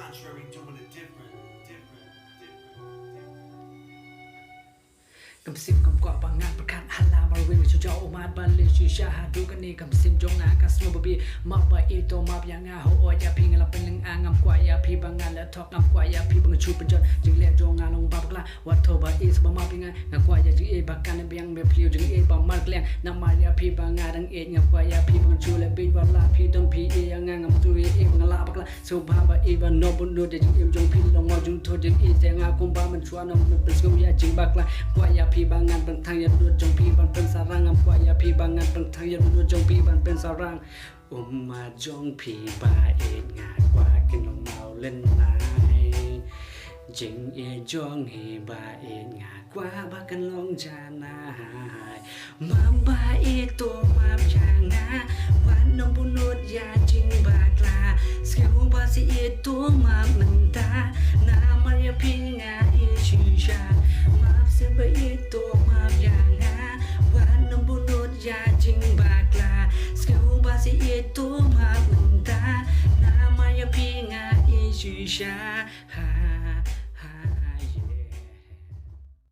contrary, doing it different. กำซิมกำกว่าบางงานประกันฮัลลามาเวงชูเจ้าอมาบันเลชูชาหาดูกันนี่กำซิมจงอากัสโนบบีมาบะอีโตมาบยังอาโฮออยาพิงเราเป็นลึงอางำกว่ายาพีบางงานและทอกงำกว่ายาพีบางชูเป็นจนจึงเลี้ยจงงานลงบาบกลาวัดโทบะอีสบมาพิงงากว่ายาจึงเอบักกันเบียงเมพลิวจึงเอบามาเกลียงนำมายาพีบางงานดังเองำกว่ายาพีบางชูและบีวัลลาพีต้นพีเองงำตัวเอบางลาบกลาสุภาพอีวันโนบุนดูเดจึงเอจงพีลงมาจึงโทจึงเอเจงาคุมบามันชัวนำมันเป็นสกุยาจึงบักลากว่ายาพีบางงานทางยันดูจงพีบันเป็นสารังกว่ายาพีบางงานเป็นทางยันดูจงพีบันเป็นสารังมาจงพีบาเอ็ดงานกว่ากินลงเมาเล่นนายจึงเอจงเฮบาเอ็ดงานกว่าบากันลงจานาหายมาบาเอตัวมาอย่างนาวันนงบุญดยาจึงบากลาเสียวบาสิเอตัวมามันตานามาเยพิงาเอชิชามาเสบเอตัวมาอย่างนาวันนงบุญดยาจึงบากลาเสียวบาสิเอตัวมามันตานามาเยพิงาเอชิชา